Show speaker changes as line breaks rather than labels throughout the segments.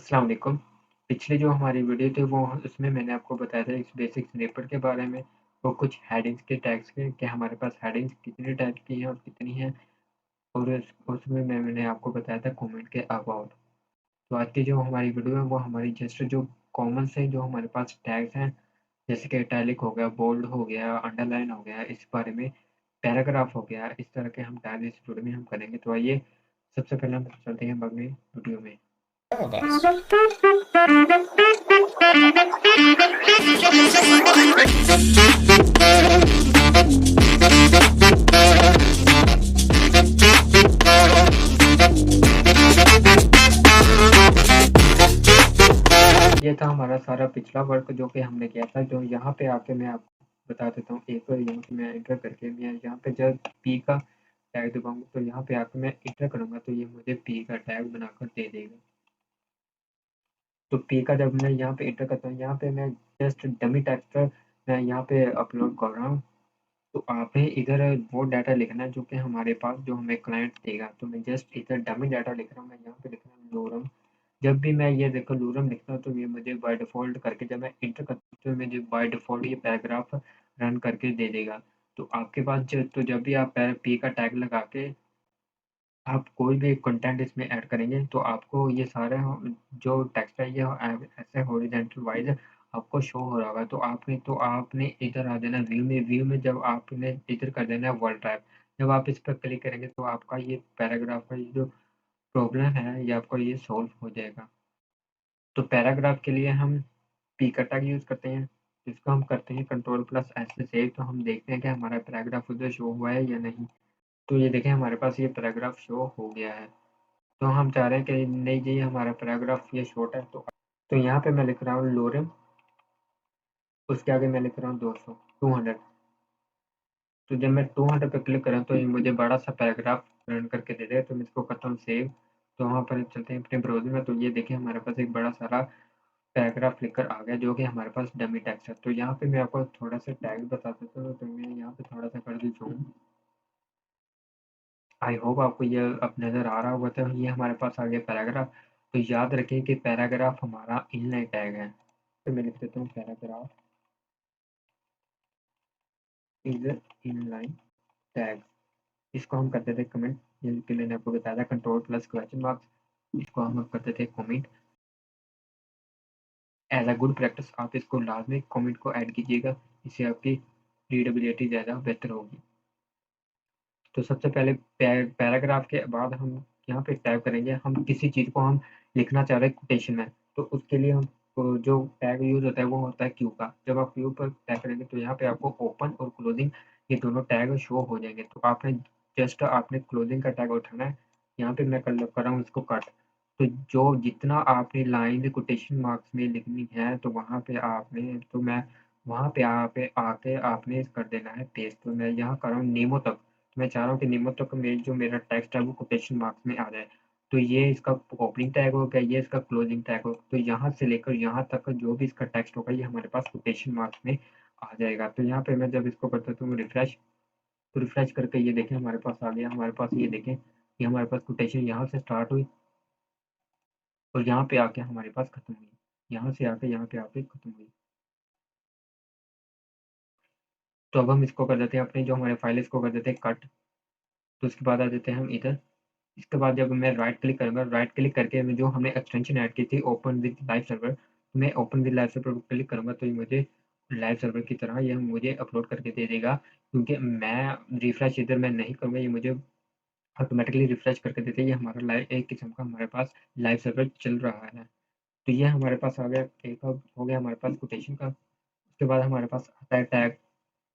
अस्सलाम वालेकुम। पिछली जो हमारी वीडियो थी वो उसमें मैंने आपको बताया था इस बेसिक स्निपेट के बारे में और कुछ हेडिंग्स के टैग्स के कि हमारे पास हेडिंग्स कितने टाइप की हैं और कितनी हैं और उसमें मैंने आपको बताया था कमेंट के अबाउट। तो आज की जो हमारी वीडियो है वो हमारी जस्ट जो कॉमन से जो हमारे पास टैग्स हैं जैसे कि इटैलिक हो गया, बोल्ड हो गया, अंडरलाइन हो गया, इस बारे में पैराग्राफ हो गया, इस तरह के हम टैग इस वीडियो में हम करेंगे। तो आइए सबसे पहले हम चलते हैं अपनी वीडियो में।
Paragraphs.
ये था हमारा सारा पिछला वर्क जो कि हमने किया था। जो यहाँ पे आके मैं आपको बता देता हूँ, एक यहाँ पे मैं एंटर करके मैं यहाँ पे जब पी का टैग दबाऊंगा तो यहाँ पे आके मैं एंटर करूँगा तो ये मुझे पी का टैग बनाकर दे देगा। तो पी का जब मैं यहाँ पे एंटर करता हूँ, यहाँ पे मैं जस्ट डमी टेक्स्ट मैं यहाँ पे अपलोड कर रहा हूँ। तो आपने इधर वो डाटा लिखना है जो कि हमारे पास जो हमें क्लाइंट देगा। तो मैं जस्ट इधर डमी डाटा लिख रहा हूँ, मैं यहाँ पे लिख रहा हूँ लोरम। जब भी मैं ये देखो लूरम लिखता हूँ तो ये मुझे बाय डिफ़ॉल्ट करके जब मैं एंटर करता हूँ तो मुझे बाय डिफ़ॉल्ट ये पैराग्राफ रन करके दे देगा। तो आपके पास जब भी आप पी का टैग लगा के आप कोई भी कंटेंट इसमें ऐड करेंगे तो आपको ये सारा जो टेक्स्ट है ये ऐसे हॉरिजॉन्टल वाइज़ आपको शो हो रहा होगा। तो आपने इधर आ जाना व्यू में जब आपने इधर कर देना है वर्ल्ड टाइप। जब आप इस पर क्लिक करेंगे तो आपका ये पैराग्राफ का ये जो प्रॉब्लम है ये आपका ये सॉल्व हो जाएगा। तो पैराग्राफ के लिए हम पी का टैग यूज़ करते हैं, जिसको हम करते हैं कंट्रोल प्लस एस से सेव। तो हम देखते हैं कि हमारा पैराग्राफ उधर शो हुआ है या नहीं। तो ये देखें हमारे पास ये पैराग्राफ शो हो गया है। तो हम चाह रहे हैं कि नहीं जी हमारा पैराग्राफ ये शॉर्ट है। तो यहाँ पे मैं लिख रहा हूँ लोरेम, उसके आगे मैं लिख रहा हूँ 200 200। तो जब मैं 200 पे क्लिक करूँ तो ये मुझे बड़ा सा पैराग्राफ रन करके दे देगा। तो मैं इसको करता हूँ सेव। तो वहाँ पर चलते हैं अपने ब्राउज़र में। तो ये देखिए हमारे पास एक बड़ा सारा पैराग्राफ लिखकर आ गया जो कि हमारे पास डमी टेक्स्ट है। तो यहाँ पे मैं आपको थोड़ा सा टैग बता देता हूँ। तो मैं यहाँ पे थोड़ा सा कर दूँ ज़ूम। आई होप आपको ये अब नज़र आ रहा होगा। तो ये हमारे पास आ गया पैराग्राफ। तो याद रखें कि पैराग्राफ हमारा इनलाइन टैग है। तो मैं लिख देता हूँ पैराग्राफ इज इनलाइन टैग। इसको हम करते थे कमेंट, जिनके मैंने आपको बताया था कंट्रोल प्लस क्वेश्चन मार्क्स। इसको हम करते थे comment. As a good practice आप इसको लाजमी कमेंट को ऐड कीजिएगा, इससे आपकी रीडेबिलिटी ज़्यादा बेहतर होगी। तो सबसे पहले पैराग्राफ के बाद हम यहाँ पे टाइप करेंगे, हम किसी चीज़ को हम लिखना चाह रहे हैं कोटेशन में। तो उसके लिए हम जो टैग यूज़ होता है वो होता है क्यू का। जब आप क्यू पर टाइप करेंगे तो यहाँ पे आपको ओपन और क्लोजिंग ये दोनों टैग शो हो जाएंगे। तो आपने क्लोजिंग का टैग उठाना है। यहाँ पे मैं कर रहा हूँ इसको कट। तो जो जितना आपने लाइन कोटेशन मार्क्स में लिखनी है तो वहाँ पे आपने तो मैं वहाँ पे आके आपने कर देना है पेस्ट। तो मैं यहाँ कर रहा हूँ नेमो तक। मैं चाह रहा हूँ कि निम्न तक में जो मेरा टेक्स्ट है वो कोटेशन मार्क्स में आ जाए। तो ये इसका ओपनिंग टैग हो गया, ये इसका क्लोजिंग टैग हो। तो यहाँ से लेकर यहाँ तक जो भी इसका टेक्स्ट होगा ये हमारे पास कोटेशन मार्क्स में आ जाएगा। तो यहाँ पे मैं जब इसको करता हूँ रिफ्रेश, तो रिफ्रेश करके ये देखें हमारे पास आ गया। हमारे पास ये देखें ये हमारे पास कोटेशन यहाँ से स्टार्ट हुई और यहाँ पे आके हमारे पास खत्म हुई। यहाँ से आके यहाँ पे आके खत्म हुई। तो अब हम इसको कर देते हैं अपनी जो हमारे फाइल इसको कर देते हैं कट। तो उसके बाद आ जाते हैं हम इधर। इसके बाद जब मैं राइट क्लिक करूँगा, राइट क्लिक करके मैं जो हमने एक्सटेंशन ऐड की थी ओपन विद लाइव सर्वर, तो मैं ओपन विद लाइव सर्वर पर क्लिक करूँगा तो ये मुझे लाइव सर्वर की तरह ये मुझे अपलोड करके दे देगा। क्योंकि मैं रिफ्रेश इधर मैं नहीं करूँगा, ये मुझे ऑटोमेटिकली रिफ्रेश करके देते हैं। ये हमारा लाइव एक किस्म का हमारे पास लाइव सर्वर चल रहा है। तो ये हमारे पास आ गया, एक अब हो गया हमारे पास कोटेशन का। उसके बाद हमारे पास आता है टैग।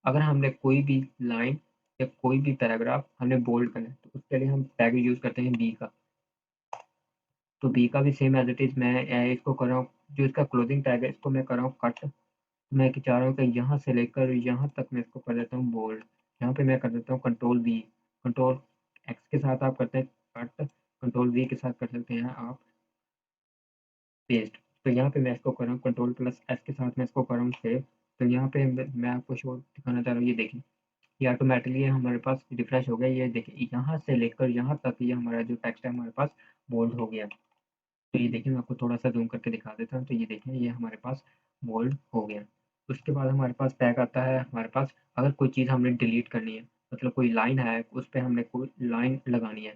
अगर हमने कोई भी लाइन या कोई भी पैराग्राफ हमने बोल्ड करना है तो उसके लिए हम टैग यूज़ करते हैं बी का। तो बी का भी सेम एज़ इट इज़ मैं इसको कर रहा हूँ, जो इसका क्लोजिंग टैग है इसको मैं कर रहा हूँ कट। मैं कि चाह रहा हूँ कि यहाँ से लेकर यहाँ तक मैं इसको कर देता हूँ बोल्ड। यहाँ पे मैं कर देता हूँ कंट्रोल वी। कंट्रोल एक्स के साथ आप करते हैं कट, कंट्रोल वी के साथ कर सकते हैं आप पेस्ट। तो यहाँ पे मैं इसको कर रहा हूँ कंट्रोल प्लस एस के साथ मैं इसको कर रहा हूँ सेव। तो यहाँ पे मैं आपको शो दिखाना चाह रहा हूँ, ये देखिए ये ऑटोमेटिकली हमारे पास रिफ्रेश हो गया। ये देखिए यहाँ से लेकर यहाँ तक ये हमारा जो टेक्स्ट है हमारे पास बोल्ड हो गया। तो ये देखिए मैं आपको थोड़ा-सा ज़ूम करके दिखा देता हूँ, तो ये देखिए ये हमारे पास बोल्ड हो गया। उसके बाद हमारे पास टैग आता है हमारे पास अगर कोई चीज़ हमने डिलीट करनी है, मतलब कोई लाइन है, उस पे हमने कोई लाइन लगानी है,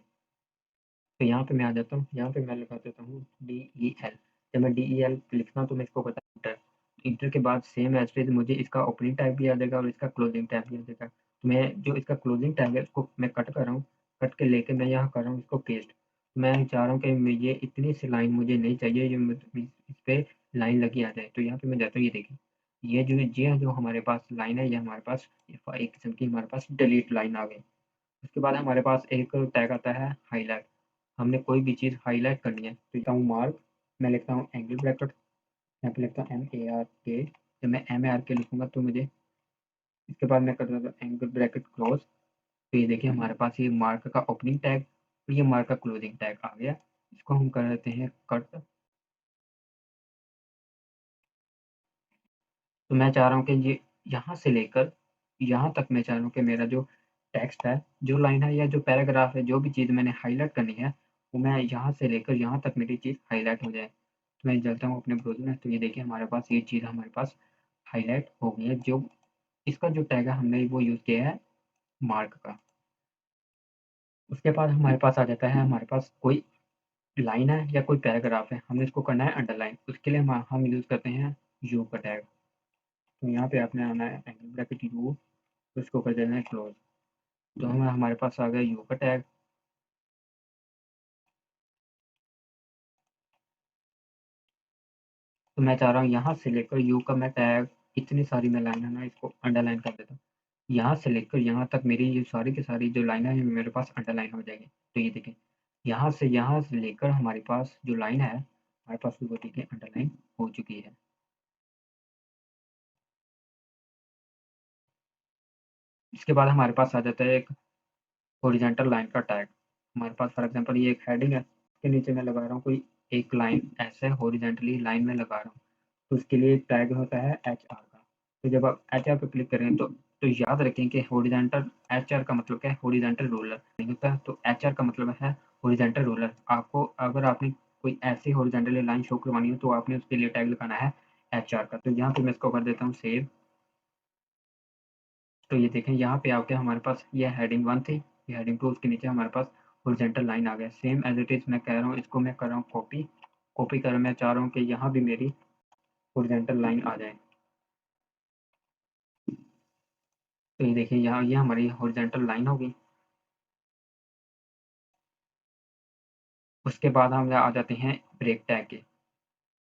तो यहाँ पे मैं आ जाता हूँ, यहाँ पे मैं लगा देता हूँ DEL। जब मैं DEL लिखता हूँ तो मैं इसको करता हूँ एंटर। एंटर के बाद सेम एज़ इट इज़ मुझे इसका ओपनिंग टैग भी आ जाएगा और इसका क्लोजिंग टैग भी आ जाएगा। तो मैं जो इसका क्लोजिंग टैग है उसको मैं कट कर रहा हूँ, कट के लेके मैं यहाँ कर रहा हूँ इसको पेस्ट। मैं चाह रहा हूँ कि ये इतनी सी लाइन मुझे नहीं चाहिए, ये इस पे लाइन लगी आ जाए। तो यहाँ पे मैं जाता हूँ, ये देखिए, ये जो हमारे पास लाइन है, ये हमारे पास एक किस्म की हमारे पास डिलीट लाइन आ गई। उसके बाद हमारे पास एक टैग आता है हाइलाइट। हमने कोई भी चीज़ हाइलाइट करनी है तो लिखता हूँ मार्क, मैं लिखता हूँ एंगल ब्रैकेट, यहाँ पे लिखता हूँ MARK। जब मैं MARK लिखूँगा तो मुझे इसके बाद मैं कर देता हूँ एंगल ब्रैकेट क्लोज। तो ये देखिए हमारे पास ये मार्क का ओपनिंग टैग और ये मार्क का क्लोजिंग टैग आ गया। इसको हम कर देते हैं कट। तो मैं चाह रहा हूँ कि ये यहाँ से लेकर यहाँ तक मैं चाह रहा हूँ कि मेरा जो टेक्स्ट है, जो लाइन है या जो पैराग्राफ है, जो भी चीज़ मैंने हाइलाइट करनी है, वो मैं यहाँ से लेकर यहाँ तक मेरी चीज़ हाइलाइट हो जाए। तो मैं चलता हूँ अपने ब्राउज़र में, तो ये देखिए हमारे पास ये चीज़ हमारे पास हाइलाइट हो गई है। जो इसका जो टैग है हमने वो यूज़ किया है मार्क का। उसके बाद हमारे पास आ जाता है हमारे पास कोई लाइन है या कोई पैराग्राफ है, हमने इसको करना है अंडरलाइन। उसके लिए हम यूज़ करते हैं यू का टैग। तो यहाँ पे आपने आना है एंगल ब्रैकेट यू, तो इसको कर देना है क्लोज। तो हमारे पास आ गया यू का टैग। तो मैं चाह रहा हूँ यहाँ से लेकर यू का मैं टैग इतनी सारी मैं लाइन है ना इसको अंडरलाइन कर देता हूँ। यहाँ से लेकर यहाँ तक मेरी ये सारी की सारी जो लाइन है मेरे पास अंडरलाइन हो जाएगी। तो ये देखें, यहाँ से लेकर हमारे पास जो लाइन है हमारे पास वो देखिए अंडरलाइन हो चुकी है। इसके बाद हमारे पास आ जाता है एक हॉरिजॉन्टल लाइन का टैग। हमारे पास फॉर एग्जांपल ये एक हेडिंग है, इसके नीचे मैं लगा रहा हूँ कोई एक लाइन, ऐसे हॉरिजॉन्टली लाइन में लगा रहा हूँ। तो उसके लिए एक टैग होता है HR का। तो जब आप HR पे क्लिक करें तो याद रखें कि हॉरिजॉन्टल HR का मतलब क्या है, हॉरिजॉन्टल रोलर नहीं होता है। तो HR का मतलब है हॉरिजॉन्टल रोलर। आपको अगर आपने कोई ऐसी हॉरिजॉन्टल लाइन शो करवानी हो तो आपने उसके लिए टैग लगाना है HR का। तो यहाँ पे मैं इसको कर देता हूँ सेव। तो ये देखें यहाँ पे आके हमारे पास ये हेडिंग 1 थी, ये हेडिंग 2, उसके नीचे हमारे पास हॉरिजॉन्टल लाइन आ गया। सेम एज़ इट इज़ मैं कह रहा हूँ, इसको मैं कर रहा हूँ कॉपी। कॉपी कर मैं चाह रहा हूँ कि यहाँ भी मेरी हॉरिजॉन्टल लाइन आ जाए। तो ये देखिए यहाँ ये हमारी हॉरिजॉन्टल लाइन होगी। उसके बाद हम आ जाते हैं ब्रेक टैग के।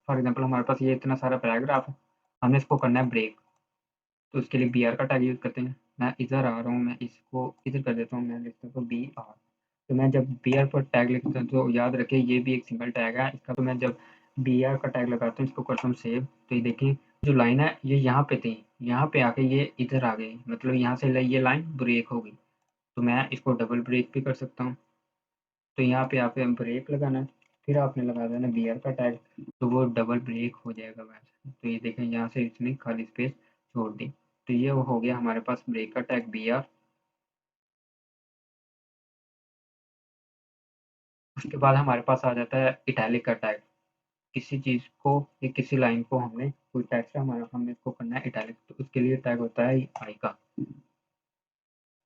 फॉर एग्जांपल हमारे पास ये इतना सारा पैराग्राफ है, हमने इसको करना है ब्रेक। तो उसके लिए BR का टैग यूज़ करते हैं। मैं इधर आ रहा हूँ, मैं इसको इधर कर देता हूँ, मैं लिखता हूँ BR। तो मैं जब BR पर टैग लिखता हूँ तो याद रखें ये भी एक सिंगल टैग है इसका। तो मैं जब BR का टैग लगाता हूँ, इसको करता हूँ सेव। तो ये देखिए जो लाइन है ये यहाँ पे थी, यहाँ पे आके ये इधर आ गई, मतलब यहाँ से ये लाइन ब्रेक हो गई। तो मैं इसको डबल ब्रेक भी कर सकता हूँ। तो यहाँ पे आपने ब्रेक लगाना है, फिर आपने लगा देना BR का टैग, तो वो डबल ब्रेक हो जाएगा वैसे। तो ये देखें यहाँ से इसने खाली स्पेस छोड़ दी। तो ये वो हो गया हमारे पास ब्रेक का टैग BR। उसके बाद हमारे पास आ जाता है इटैलिक का टैग। किसी चीज़ को या किसी लाइन को हमने कोई टेक्स्ट है हमारा, हमने इसको करना है इटैलिक, तो उसके लिए टैग होता है आई का।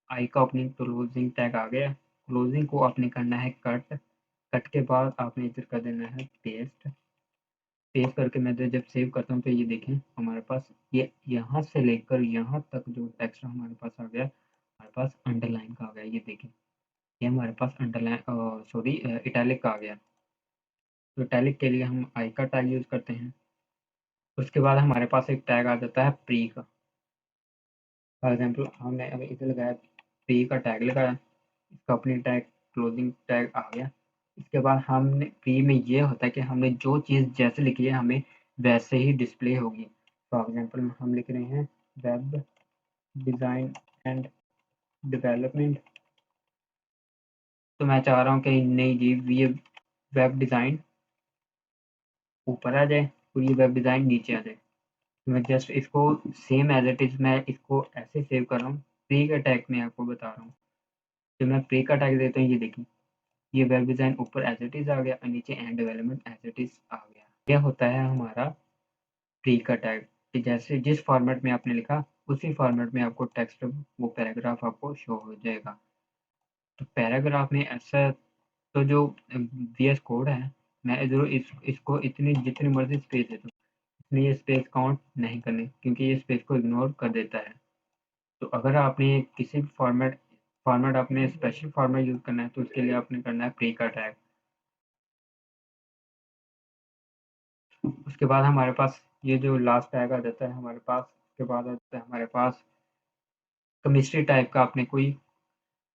आई का ओपनिंग क्लोजिंग टैग आ गया। क्लोजिंग को आपने करना है कट। कट के बाद आपने इधर कर देना है पेस्ट। पेस्ट करके मैं जब सेव करता हूँ तो ये देखें हमारे पास ये यहाँ से लेकर यहाँ तक जो टेक्स्ट हमारे पास आ गया, हमारे पास अंडरलाइन का आ गया। ये देखें ये हमारे पास अंडरलाइन सॉरी इटैलिक का आ गया। तो इटैलिक के लिए हम आई का टैग यूज़ करते हैं। उसके बाद हमारे पास एक टैग आ जाता है प्री का। फॉर एग्जांपल हमने अभी इधर लगाया, प्री का टैग लगाया, इसका ओपनिंग टैग क्लोजिंग टैग आ गया। इसके बाद हमने प्री में ये होता है कि हमने जो चीज़ जैसे लिखी है हमें वैसे ही डिस्प्ले होगी। फॉर एग्जांपल हम लिख रहे हैं वेब डिज़ाइन एंड डेवलपमेंट। तो मैं चाह रहा हूँ कि नहीं जी ये वेब डिज़ाइन ऊपर आ जाए और ये वेब डिज़ाइन नीचे आ जाए। तो मैं जस्ट इसको सेम एज इट इज़ मैं इसको ऐसे सेव कर रहा हूँ। प्री का टैग मैं आपको बता रहा हूँ। तो मैं प्री का टैग देता हूँ, ये देखिए ये वेब डिज़ाइन ऊपर एज इट इज़ आ गया और नीचे and development as it is आ गया। यह होता है हमारा प्री का टैग कि जैसे जिस फॉर्मेट में आपने लिखा उसी फॉर्मेट में आपको टेक्स्ट वो पैराग्राफ आपको शो हो जाएगा। तो पैराग्राफ में ऐसा तो जो वीएस कोड है, मैं जो इसको इतनी जितनी मर्जी स्पेस दे दूँ, इसमें ये स्पेस काउंट नहीं करनी क्योंकि ये स्पेस को इग्नोर कर देता है। तो अगर आपने किसी भी फॉर्मेट आपने स्पेशल फॉर्मेट यूज़ करना है तो उसके लिए आपने करना है प्री का टैग। उसके बाद हमारे पास ये जो लास्ट टैग आ जाता है हमारे पास, उसके बाद आ जाता है हमारे पास केमिस्ट्री टाइप का आपने कोई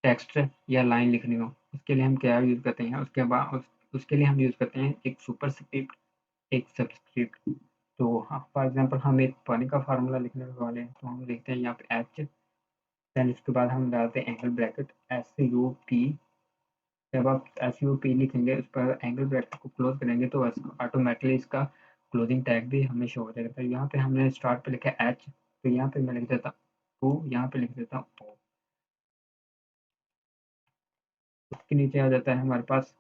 टेक्स्ट या लाइन लिखनी हो, उसके लिए हम क्या यूज़ करते हैं, उसके बाद उसके लिए हम यूज़ करते हैं एक सुपरस्क्रिप्ट, एक सबस्क्रिप्ट। तो हाँ, फॉर एग्जांपल हम एक पानी का फार्मूला लिखने वाले हैं, तो हम लिखते हैं यहाँ पे एच, देन उसके बाद हम डालते हैं एंगल ब्रैकेट SUP। जब आप SUP लिखेंगे उस पर एंगल ब्रैकेट को क्लोज करेंगे तो ऑटोमेटिकली इसका क्लोजिंग टैग भी हमें शो हो जाएगा। तो यहाँ पे हमने स्टार्ट पे लिखा एच, तो यहाँ पे मैं लिख देता हूँ O, यहाँ पे लिख देता हूँ O। उसके नीचे आ जाता है हमारे पास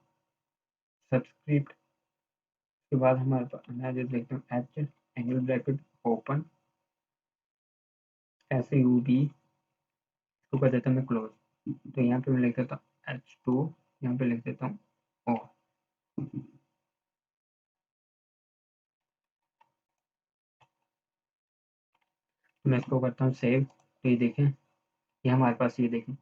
सब्सक्रिप्ट। उसके बाद हमारे पास मैं जैसे लिखता हूँ H angle bracket open SUB, इसको कर देता हूँ मैं क्लोज। तो यहाँ पे मैं लिख देता हूँ H2, यहाँ पे लिख देता हूँ O। तो मैं इसको करता हूँ सेव। तो ये देखें, ये हमारे पास, ये देखें,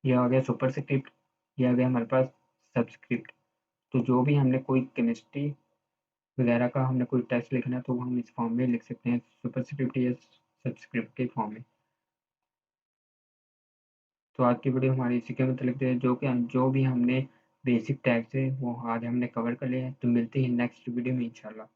ये आ गया सुपर स्क्रिप्ट, ये आ गया हमारे पास सब्सक्रिप्ट। तो जो भी हमने कोई केमिस्ट्री वगैरह का हमने कोई टेस्ट लिखना है तो वो हम इस फॉर्म में लिख सकते हैं, सुपर स्क्रिप्ट या सब्सक्रिप्ट के फॉर्म में। तो आज की वीडियो हमारी इसी के मतलब है, जो भी हमने बेसिक टैग थे वो आज हमने कवर कर लिया है। तो मिलते हैं नेक्स्ट वीडियो में इंशाल्लाह।